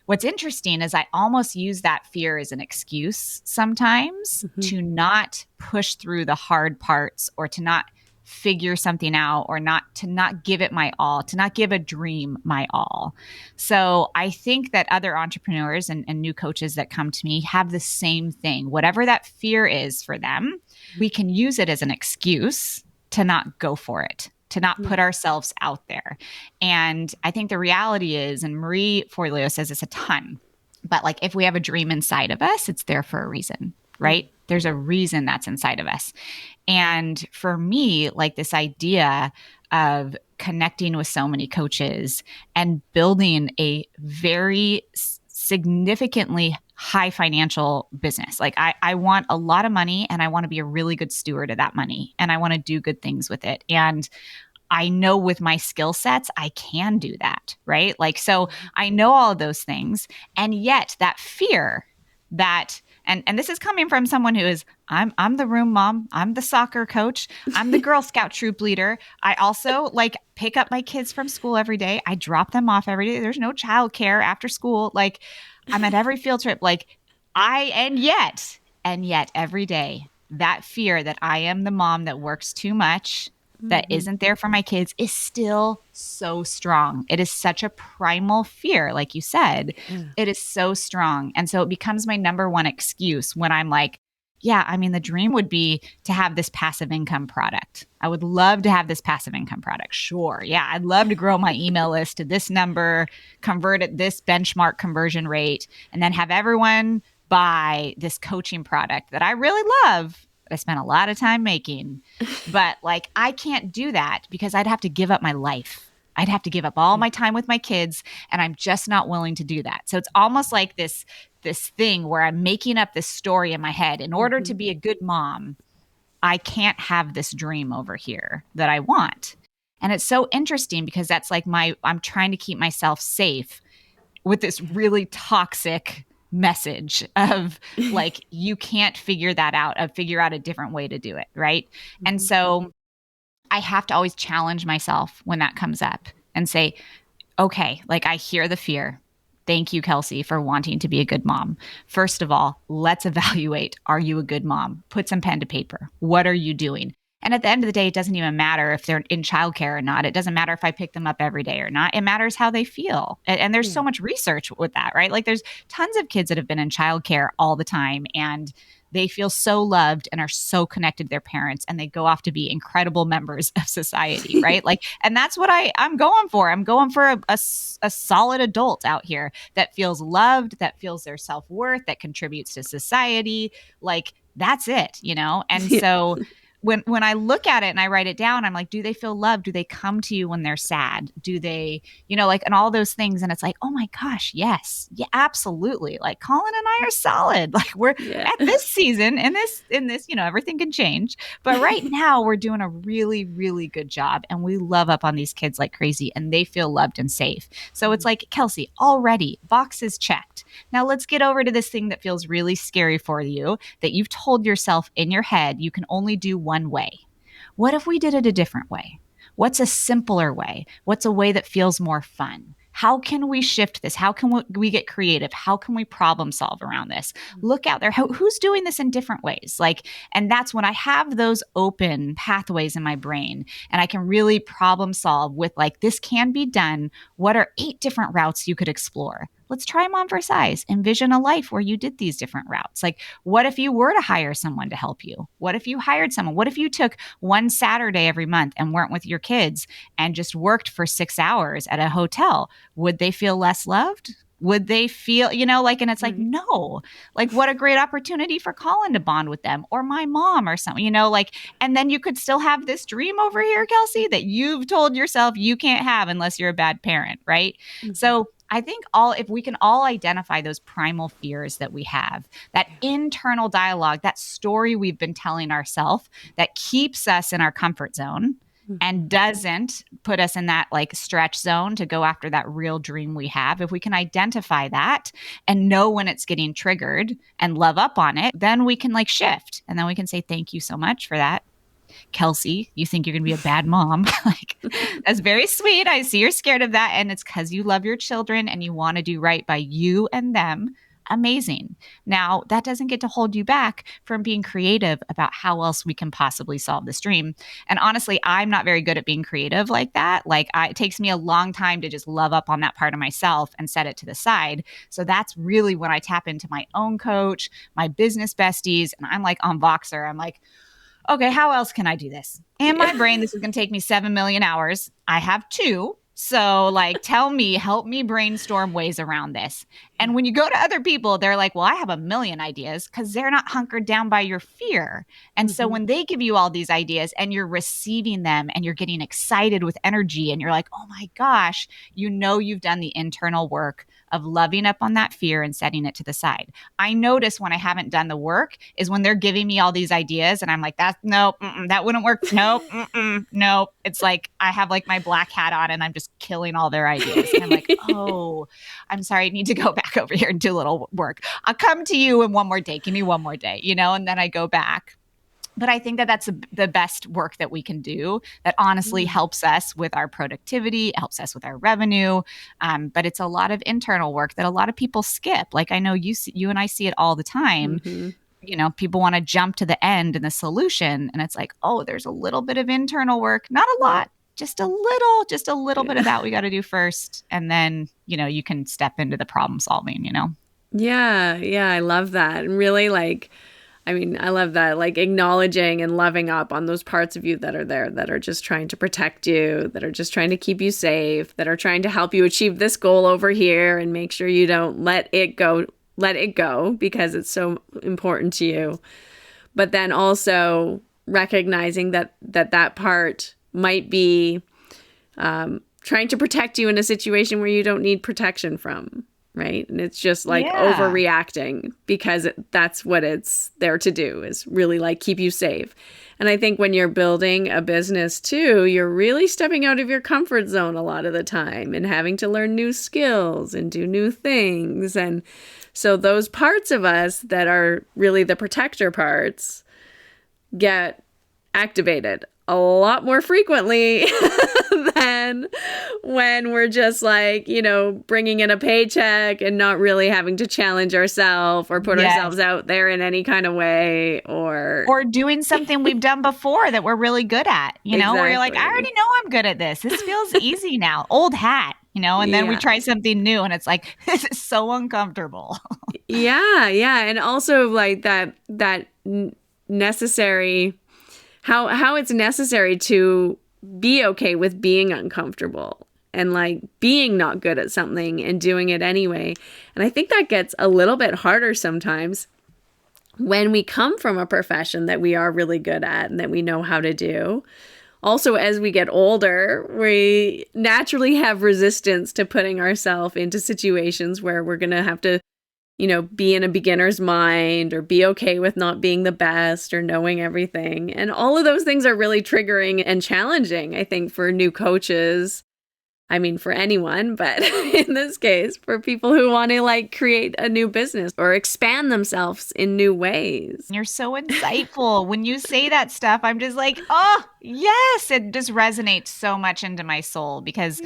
what's interesting is I almost use that fear as an excuse sometimes to not push through the hard parts or to not figure something out or to not give it my all, to not give a dream my all. So I think that other entrepreneurs and new coaches that come to me have the same thing. Whatever that fear is for them, we can use it as an excuse to not go for it, to not put ourselves out there. And I think the reality is, and Marie Forleo says this a ton, but like if we have a dream inside of us, it's there for a reason, right? There's a reason that's inside of us. And for me, like this idea of connecting with so many coaches and building a very significantly high financial business. Like I want a lot of money and I want to be a really good steward of that money and I want to do good things with it. And I know with my skill sets, I can do that, right? Like, so I know all of those things. And yet that fear that, and this is coming from someone who is, I'm the room mom, I'm the soccer coach, I'm the Girl Scout troop leader. I also like pick up my kids from school every day. I drop them off every day. There's no childcare after school. Like I'm at every field trip. And yet every day, that fear that I am the mom that works too much, that isn't there for my kids is still so strong. It is such a primal fear, like you said. It is so strong. And so it becomes my number one excuse when I'm like, yeah, I mean, the dream would be to have this passive income product. I would love to have this passive income product. Sure. Yeah. I'd love to grow my email list to this number, convert at this benchmark conversion rate, and then have everyone buy this coaching product that I really love. I spent a lot of time making, but like, I can't do that because I'd have to give up my life. I'd have to give up all my time with my kids and I'm just not willing to do that. So it's almost like this thing where I'm making up this story in my head. In order to be a good mom, I can't have this dream over here that I want. And it's so interesting because that's like I'm trying to keep myself safe with this really toxic message of like, you can't figure that out, figure out a different way to do it. Right. And so I have to always challenge myself when that comes up and say, okay, like I hear the fear. Thank you, Kelsey, for wanting to be a good mom. First of all, let's evaluate. Are you a good mom? Put some pen to paper. What are you doing? And at the end of the day, it doesn't even matter if they're in childcare or not. It doesn't matter if I pick them up every day or not. It matters how they feel. And there's so much research with that, right? Like there's tons of kids that have been in childcare all the time and they feel so loved and are so connected to their parents and they go off to be incredible members of society, right? Like, and that's what I'm going for. I'm going for a solid adult out here that feels loved, that feels their self-worth, that contributes to society. Like that's it, And so when I look at it and I write it down, I'm like, do they feel loved? Do they come to you when they're sad? Do they, and all those things. And it's like, oh my gosh, yes. Yeah, absolutely. Like Colin and I are solid. Like we're at this season in this, everything can change. But right now we're doing a really, really good job. And we love up on these kids like crazy and they feel loved and safe. So it's like, Kelsey, already boxes checked. Now let's get over to this thing that feels really scary for you that you've told yourself in your head you can only do one way. What if we did it a different way? what's a simpler way? What's a way that feels more fun? How can we shift this? How can we get creative? How can we problem solve around this? Look out there. Who's doing this in different ways? And that's when I have those open pathways in my brain and I can really problem solve with this can be done. What are 8 different routes you could explore? Let's try them on for size. Envision a life where you did these different routes. What if you were to hire someone to help you? What if you hired someone? What if you took one Saturday every month and weren't with your kids and just worked for 6 hours at a hotel? Would they feel less loved? Would they feel, and it's no, what a great opportunity for Colin to bond with them or my mom or something, and then you could still have this dream over here, Kelsey, that you've told yourself you can't have unless you're a bad parent, right? Mm-hmm. So I think if we can all identify those primal fears that we have, that internal dialogue, that story we've been telling ourselves that keeps us in our comfort zone and doesn't put us in that stretch zone to go after that real dream we have. If we can identify that and know when it's getting triggered and love up on it, then we can shift. And then we can say, thank you so much for that. Kelsey, you think you're going to be a bad mom. That's very sweet. I see you're scared of that. And it's because you love your children and you want to do right by you and them. Amazing. Now, that doesn't get to hold you back from being creative about how else we can possibly solve this dream. And honestly, I'm not very good at being creative like that. It takes me a long time to just love up on that part of myself and set it to the side. So that's really when I tap into my own coach, my business besties, and I'm on Voxer. I'm okay, how else can I do this? In my brain, this is going to take me 7 million hours. I have 2. So help me brainstorm ways around this. And when you go to other people, they're well, I have a million ideas because they're not hunkered down by your fear. And so when they give you all these ideas and you're receiving them and you're getting excited with energy and you're oh my gosh, you've done the internal work of loving up on that fear and setting it to the side. I notice when I haven't done the work is when they're giving me all these ideas and I'm nope, that wouldn't work. Nope, nope. It's I have my black hat on and I'm just killing all their ideas. And I'm oh, I'm sorry, I need to go back over here and do a little work. I'll come to you in one more day. Give me one more day, and then I go back. But I think that that's the best work that we can do that honestly helps us with our productivity, helps us with our revenue. But it's a lot of internal work that a lot of people skip. I know you and I see it all the time. Mm-hmm. People want to jump to the end and the solution. And it's oh, there's a little bit of internal work, not a lot, just a little bit of that we got to do first. And then, you can step into the problem solving, Yeah. I love that. And really I love that, acknowledging and loving up on those parts of you that are there, that are just trying to protect you, that are just trying to keep you safe, that are trying to help you achieve this goal over here and make sure you don't let it go because it's so important to you. But then also recognizing that part might be trying to protect you in a situation where you don't need protection from. Right. And it's just overreacting because that's what it's there to do, is really keep you safe. And I think when you're building a business too, you're really stepping out of your comfort zone a lot of the time and having to learn new skills and do new things. And so those parts of us that are really the protector parts get activated a lot more frequently than when we're just bringing in a paycheck and not really having to challenge ourselves or put ourselves out there in any kind of way or doing something we've done before that we're really good at, exactly. Where you're I already know I'm good at this. This feels easy now. Old hat, and then we try something new and it's this is so uncomfortable. Yeah. And also that necessary, how it's necessary to be okay with being uncomfortable and being not good at something and doing it anyway. And I think that gets a little bit harder sometimes when we come from a profession that we are really good at and that we know how to do. Also, as we get older, we naturally have resistance to putting ourselves into situations where we're going to have to be in a beginner's mind or be okay with not being the best or knowing everything. And all of those things are really triggering and challenging, I think, for new coaches I mean, for anyone, but in this case, for people who want to like create a new business or expand themselves in new ways. You're so insightful. When you say that stuff, I'm just like, oh, yes. It just resonates so much into my soul, because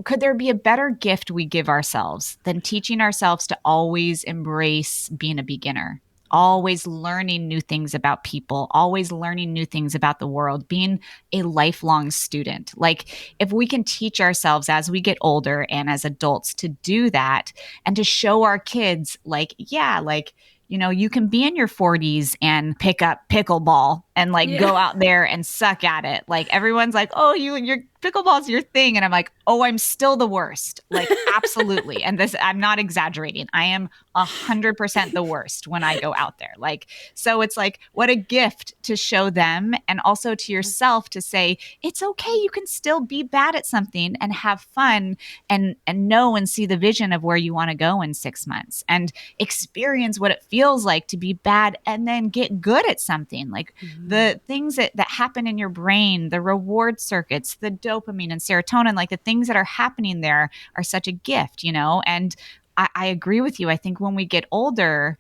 could there be a better gift we give ourselves than teaching ourselves to always embrace being a beginner? Always learning new things about people, always learning new things about the world, being a lifelong student. Like, if we can teach ourselves as we get older and as adults to do that, and to show our kids, like, yeah, like, you know, you can be in your 40s and pick up pickleball and like go out there and suck at it. Like, everyone's like, oh, your pickleball's your thing. And I'm like, oh, I'm still the worst. Like, absolutely. And this, I'm not exaggerating. I am 100% the worst when I go out there. Like, so it's like, what a gift to show them, and also to yourself to say, it's okay. You can still be bad at something and have fun, and know and see the vision of where you want to go in 6 months, and experience what it feels like to be bad and then get good at something. Like, the things that happen in your brain, the reward circuits, the dopamine and serotonin, like the things that are happening there are such a gift, you know? And I agree with you. I think when we get older,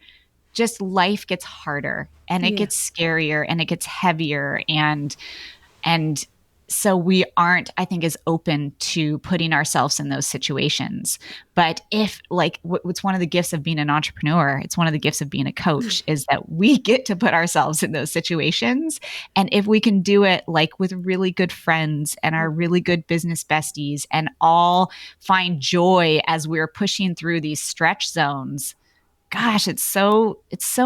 just life gets harder, and it gets scarier, and it gets heavier. And so we aren't, I think, as open to putting ourselves in those situations. But if, like, what's one of the gifts of being an entrepreneur, it's one of the gifts of being a coach, is that we get to put ourselves in those situations. And if we can do it like with really good friends and our really good business besties, and all find joy as we're pushing through these stretch zones, gosh, it's so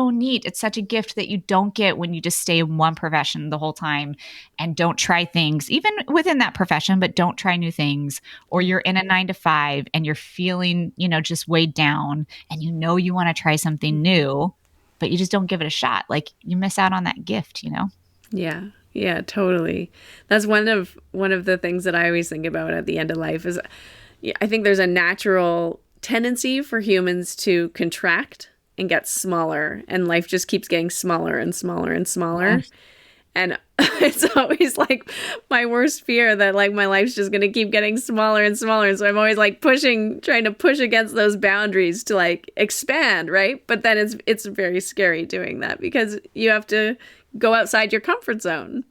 neat. It's such a gift that you don't get when you just stay in one profession the whole time and don't try things, even within that profession, but don't try new things. Or you're in a 9 to 5 and you're feeling, you know, just weighed down, and you know you want to try something new, but you just don't give it a shot. Like, you miss out on that gift, you know? Yeah. Yeah, totally. That's one of the things that I always think about at the end of life is, I think there's a natural tendency for humans to contract and get smaller, and life just keeps getting smaller and smaller and smaller. Yes. And it's always like my worst fear that like my life's just going to keep getting smaller and smaller. And so I'm always like trying to push against those boundaries to like expand, right? But then it's very scary doing that, because you have to go outside your comfort zone.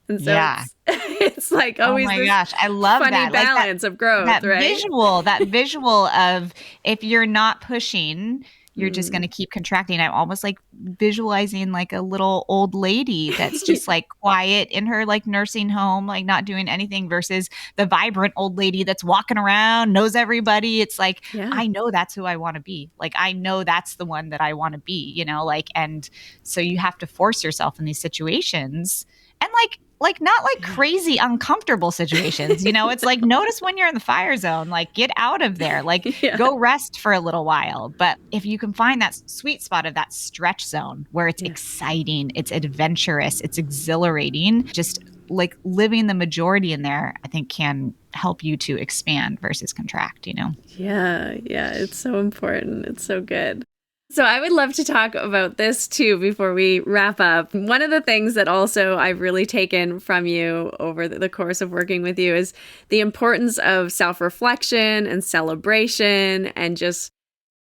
And so it's like always, oh my gosh, I love funny that balance of growth, that right? That visual of, if you're not pushing, you're just going to keep contracting. I'm almost like visualizing like a little old lady that's just like quiet in her like nursing home, like not doing anything, versus the vibrant old lady that's walking around, knows everybody. It's like, I know that's who I want to be. Like, I know that's the one that I want to be, you know, like, and so you have to force yourself in these situations, and like not like crazy uncomfortable situations, you know. It's like, notice when you're in the fire zone, like get out of there, like go rest for a little while. But if you can find that sweet spot of that stretch zone where it's exciting, it's adventurous, it's exhilarating, just like living the majority in there, I think can help you to expand versus contract, you know? Yeah. It's so important. It's so good. So I would love to talk about this too before we wrap up. One of the things that also I've really taken from you over the course of working with you is the importance of self-reflection and celebration, and just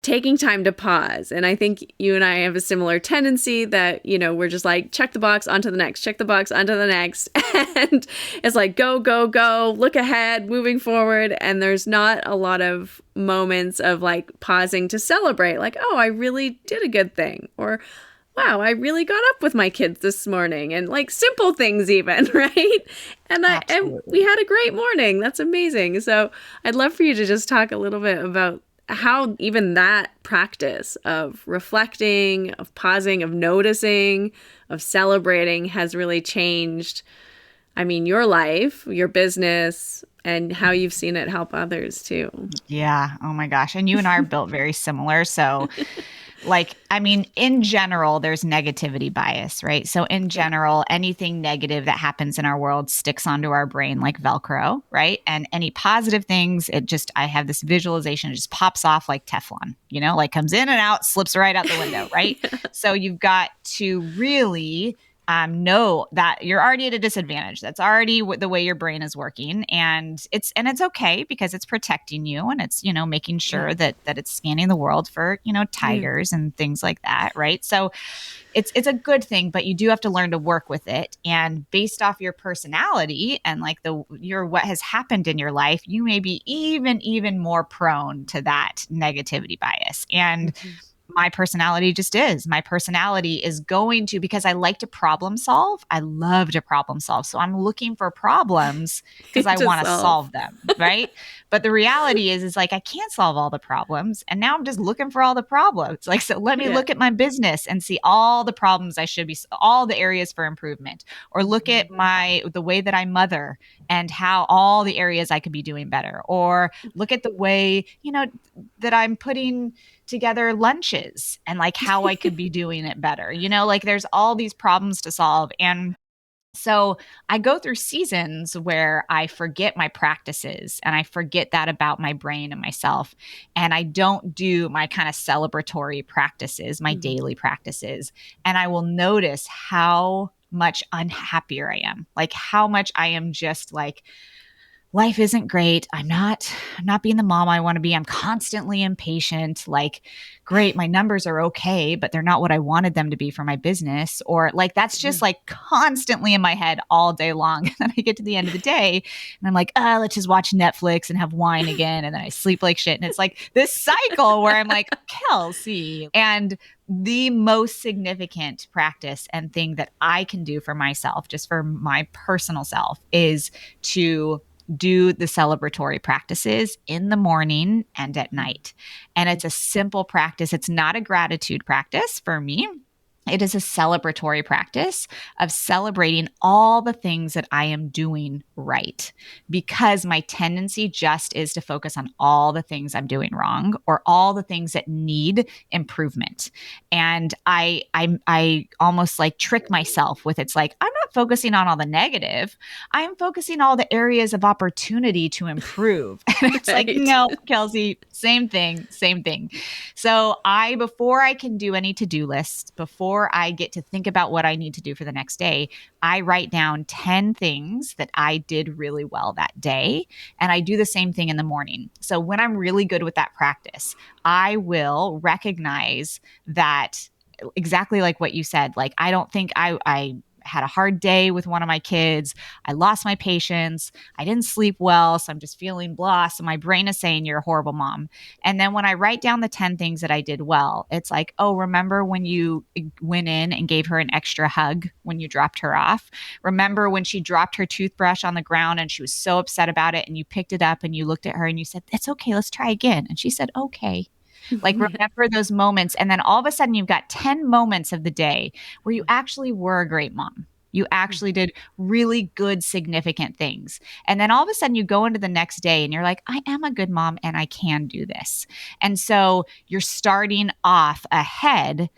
taking time to pause. And I think you and I have a similar tendency that, you know, we're just like, check the box, onto the next, check the box, onto the next. And it's like, go, go, go, look ahead, moving forward. And there's not a lot of moments of like pausing to celebrate, like, oh, I really did a good thing. Or, wow, I really got up with my kids this morning, and like simple things even, right? And we had a great morning. That's amazing. So I'd love for you to just talk a little bit about how even that practice of reflecting, of pausing, of noticing, of celebrating has really changed, I mean, your life, your business, and how you've seen it help others too. Yeah. Oh my gosh. And you and I are built very similar. So like, I mean, in general, there's negativity bias, right? So in general, anything negative that happens in our world sticks onto our brain like Velcro, right? And any positive things, I have this visualization, it just pops off like Teflon, you know, like comes in and out, slips right out the window, right? So you've got to really know that you're already at a disadvantage. That's already the way your brain is working. And it's okay because it's protecting you, and it's, making sure that it's scanning the world for, tigers and things like that. Right. So it's a good thing, but you do have to learn to work with it. And based off your personality and like what has happened in your life, you may be even more prone to that negativity bias. And my personality is going to, because I like to problem solve. I love to problem solve. So I'm looking for problems because I want to solve them. Right. But the reality is like, I can't solve all the problems. And now I'm just looking for all the problems. Like, so let me look at my business and see all the problems all the areas for improvement, or look at the way that I mother and how all the areas I could be doing better, or look at the way, that I'm putting together lunches and like how I could be doing it better. Like there's all these problems to solve. And so I go through seasons where I forget my practices and I forget that about my brain and myself. And I don't do my kind of celebratory practices, my daily practices. And I will notice how much unhappier I am, like how much I am just like, life isn't great. I'm not being the mom I want to be. I'm constantly impatient. Like, great, my numbers are okay, but they're not what I wanted them to be for my business. Or like, that's just like constantly in my head all day long. And then I get to the end of the day and I'm like, let's just watch Netflix and have wine again. And then I sleep like shit. And it's like this cycle where I'm like, Kelsey. And the most significant practice and thing that I can do for myself, just for my personal self, is to do the celebratory practices in the morning and at night. And it's a simple practice. It's not a gratitude practice for me. It is a celebratory practice of celebrating all the things that I am doing right, because my tendency just is to focus on all the things I'm doing wrong or all the things that need improvement. And I almost like trick myself with, it's like, I'm not focusing on all the negative. I'm focusing on all the areas of opportunity to improve. And it's like, no, Kelsey, same thing. So before I can do any to-do lists, before I get to think about what I need to do for the next day, I write down 10 things that I did really well that day. And I do the same thing in the morning. So when I'm really good with that practice, I will recognize that, exactly like what you said, like, I don't think I had a hard day with one of my kids. I lost my patience. I didn't sleep well. So I'm just feeling blah. So my brain is saying you're a horrible mom. And then when I write down the 10 things that I did well, it's like, oh, remember when you went in and gave her an extra hug when you dropped her off? Remember when she dropped her toothbrush on the ground and she was so upset about it, and you picked it up and you looked at her and you said, it's okay, let's try again. And she said, okay. Like, remember those moments. And then all of a sudden you've got 10 moments of the day where you actually were a great mom. You actually did really good, significant things. And then all of a sudden you go into the next day and you're like, I am a good mom and I can do this. And so you're starting off ahead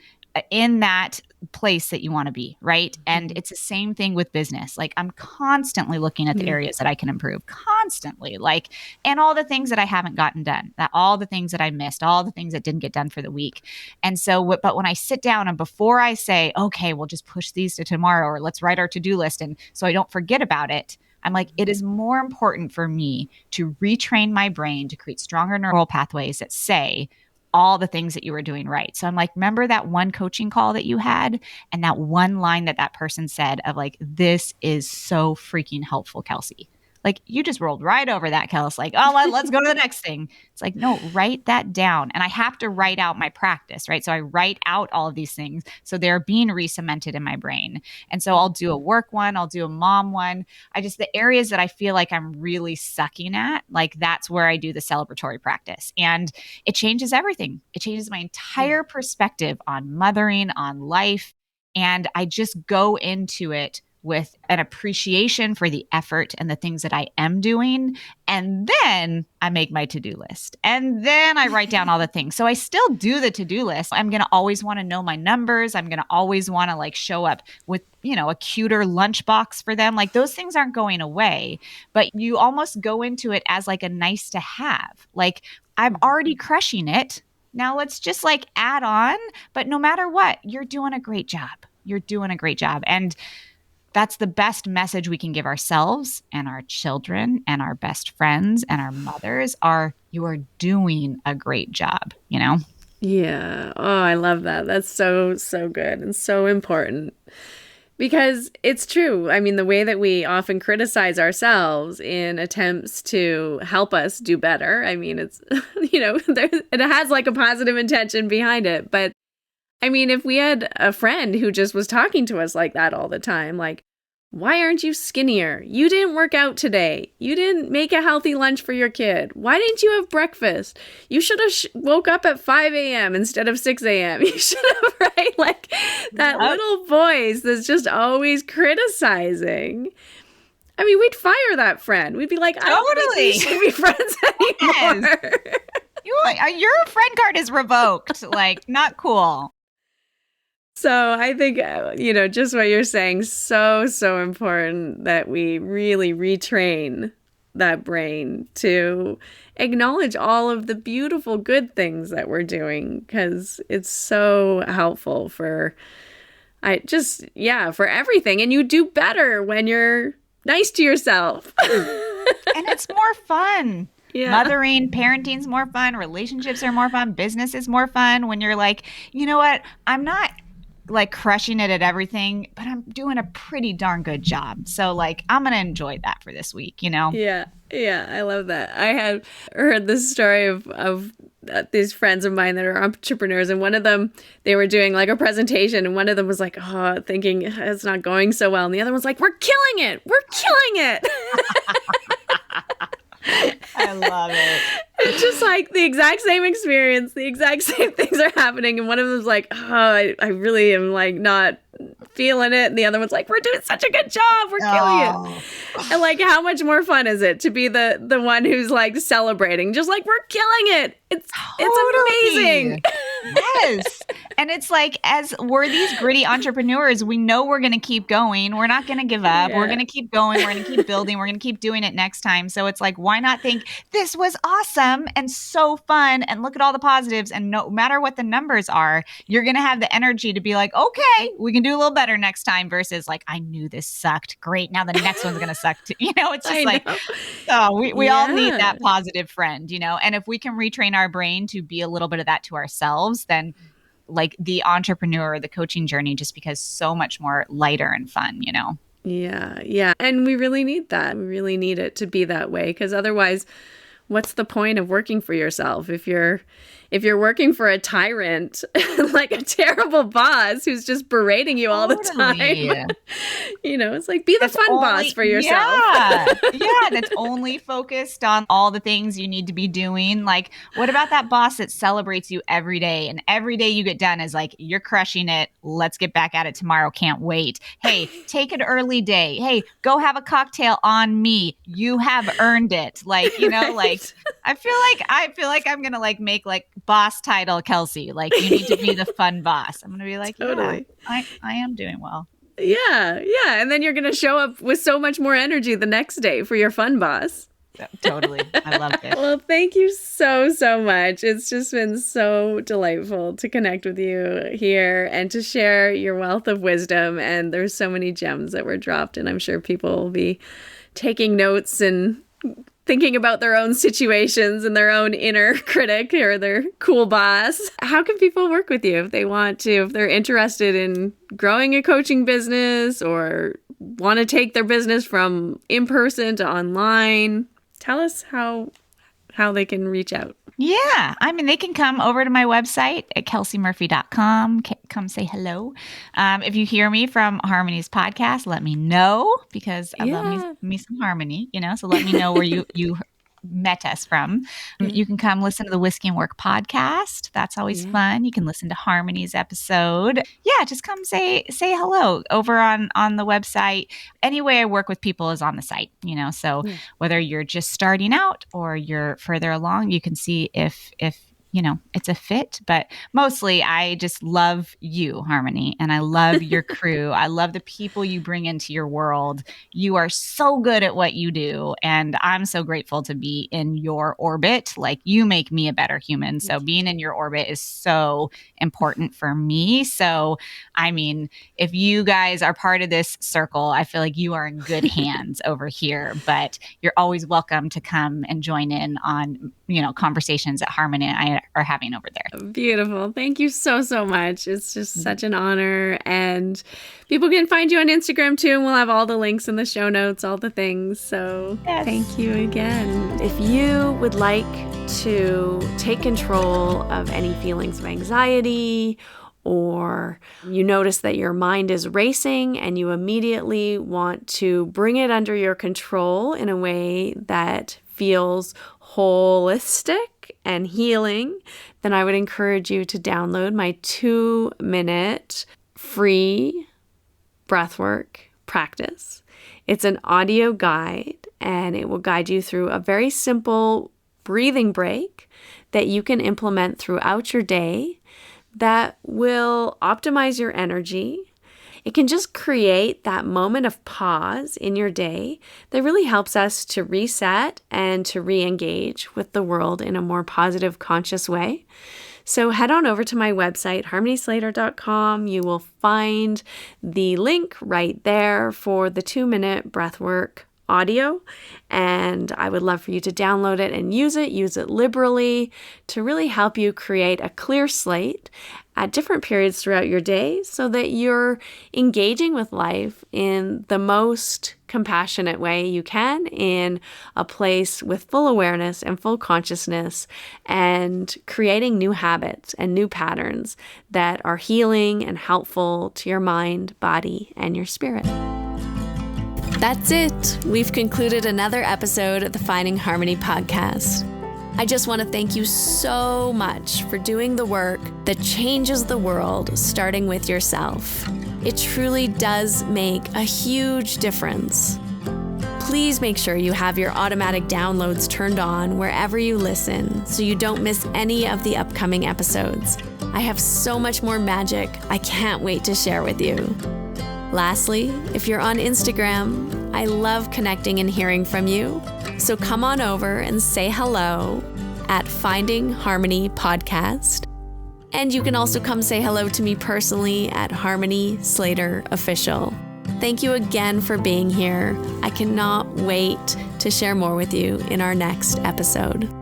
in that place that you want to be, right? And it's the same thing with business. Like, I'm constantly looking at the areas that I can improve, constantly, like, and all the things that I haven't gotten done, that all the things that I missed, all the things that didn't get done for the week. And so, but when I sit down and before I say, okay, we'll just push these to tomorrow, or let's write our to-do list, and so I don't forget about it, I'm like, it is more important for me to retrain my brain to create stronger neural pathways that say all the things that you were doing right. So I'm like, remember that one coaching call that you had and that one line that person said of like, this is so freaking helpful, Kelsey. Like, you just rolled right over that, Kelsey. Like, oh, let's go to the next thing. It's like, no, write that down. And I have to write out my practice, right? So I write out all of these things. So they're being re-cemented in my brain. And so I'll do a work one, I'll do a mom one. The areas that I feel like I'm really sucking at, like, that's where I do the celebratory practice. And it changes everything. It changes my entire perspective on mothering, on life. And I just go into it with an appreciation for the effort and the things that I am doing. And then I make my to-do list. And then I write down all the things. So I still do the to-do list. I'm going to always want to know my numbers. I'm going to always want to like show up with, a cuter lunchbox for them. Like, those things aren't going away, but you almost go into it as like a nice to have. Like, I'm already crushing it. Now let's just like add on. But no matter what, you're doing a great job. You're doing a great job. And that's the best message we can give ourselves and our children and our best friends and our mothers are you are doing a great job, you know? Yeah. Oh, I love that. That's so, so good and so important. Because it's true. I mean, the way that we often criticize ourselves in attempts to help us do better, I mean, it's, it has like a positive intention behind it. But I mean, if we had a friend who just was talking to us like that all the time, like, why aren't you skinnier? You didn't work out today. You didn't make a healthy lunch for your kid. Why didn't you have breakfast? You should have woke up at 5 a.m. instead of 6 a.m. You should have, right? Like that little voice that's just always criticizing. I mean, we'd fire that friend. We'd be like, I don't think we should be friends anymore. Yes. Your friend card is revoked. Like, not cool. So I think, just what you're saying, so, so important that we really retrain that brain to acknowledge all of the beautiful, good things that we're doing, because it's so helpful for everything. And you do better when you're nice to yourself. And it's more fun. Yeah. Mothering, parenting's more fun. Relationships are more fun. Business is more fun when you're like, you know what? I'm not like crushing it at everything, but I'm doing a pretty darn good job. So like, I'm going to enjoy that for this week, you know? Yeah. Yeah. I love that. I had heard this story of these friends of mine that are entrepreneurs. And one of them, they were doing like a presentation and one of them was like, thinking it's not going so well. And the other one's like, we're killing it. We're killing it. I love it. It's just like the exact same experience. The exact same things are happening. And one of them's like, I really am like not feeling it. And the other one's like, we're doing such a good job. We're killing it. And like, how much more fun is it to be the one who's like celebrating? Just like, we're killing it. It's amazing. Yes. And it's like, as we're these gritty entrepreneurs, we know we're going to keep going. We're not going to give up. Yeah. We're going to keep going. We're going to keep building. We're going to keep doing it next time. So it's like, why not think this was awesome and so fun and look at all the positives. And no matter what the numbers are, you're going to have the energy to be like, okay, we can do a little better next time versus like, I knew this sucked. Great. Now the next one's going to suck too. You know, it's just we all need that positive friend, you know, and if we can retrain our brain to be a little bit of that to ourselves, then like the entrepreneur, the coaching journey just becomes so much more lighter and fun, you know? Yeah. Yeah. And we really need that. We really need it to be that way because otherwise, what's the point of working for yourself if you're working for a tyrant, like a terrible boss who's just berating you all the time? You know, it's like be the fun boss for yourself. Yeah, that's only focused on all the things you need to be doing. Like, what about that boss that celebrates you every day? And every day you get done is like, you're crushing it. Let's get back at it tomorrow. Can't wait. Hey, take an early day. Hey, go have a cocktail on me. You have earned it. Like, you know, right. Like I feel like I'm gonna like make like boss title Kelsey. Like you need to be the fun boss. I'm gonna be like, totally. Yeah, I am doing well. Yeah. And then you're gonna show up with so much more energy the next day for your fun boss. Totally. I love it. Well, thank you so, so much. It's just been so delightful to connect with you here and to share your wealth of wisdom. And there's so many gems that were dropped, and I'm sure people will be taking notes and thinking about their own situations and their own inner critic or their cool boss. How can people work with you if they want to, if they're interested in growing a coaching business or want to take their business from in-person to online? Tell us how they can reach out. Yeah. I mean, they can come over to my website at kelseymurphy.com. Come say hello. If you hear me from Harmonious podcast, let me know because I love me some Harmony, you know, so let me know where you met us from. You can come listen to the Whiskey and Work podcast. That's always fun. You can listen to Harmony's episode. Yeah, just come say hello over on the website. Any way I work with people is on the site, you know, so whether you're just starting out or you're further along, you can see if it's a fit, but mostly I just love you, Harmony, and I love your crew. I love the people you bring into your world. You are so good at what you do, and I'm so grateful to be in your orbit. Like, you make me a better human. So being in your orbit is so important for me. So, I mean, if you guys are part of this circle, I feel like you are in good hands over here, but you're always welcome to come and join in on, conversations that Harmony and I are having over there. Beautiful. Thank you so, so much. It's just such an honor. And people can find you on Instagram too. And we'll have all the links in the show notes, all the things. So Thank you again. If you would like to take control of any feelings of anxiety, or you notice that your mind is racing and you immediately want to bring it under your control in a way that feels holistic and healing, then I would encourage you to download my 2-minute free breathwork practice. It's an audio guide, and it will guide you through a very simple breathing break that you can implement throughout your day that will optimize your energy. It can just create that moment of pause in your day that really helps us to reset and to re-engage with the world in a more positive, conscious way. So head on over to my website, harmonyslater.com. You will find the link right there for the 2-minute breathwork audio, and I would love for you to download it and use it liberally to really help you create a clear slate at different periods throughout your day so that you're engaging with life in the most compassionate way you can, in a place with full awareness and full consciousness, and creating new habits and new patterns that are healing and helpful to your mind, body, and your spirit. That's it. We've concluded another episode of the Finding Harmony podcast. I just want to thank you so much for doing the work that changes the world, starting with yourself. It truly does make a huge difference. Please make sure you have your automatic downloads turned on wherever you listen so you don't miss any of the upcoming episodes. I have so much more magic I can't wait to share with you. Lastly, if you're on Instagram, I love connecting and hearing from you. So come on over and say hello at Finding Harmony Podcast. And you can also come say hello to me personally at Harmony Slater Official. Thank you again for being here. I cannot wait to share more with you in our next episode.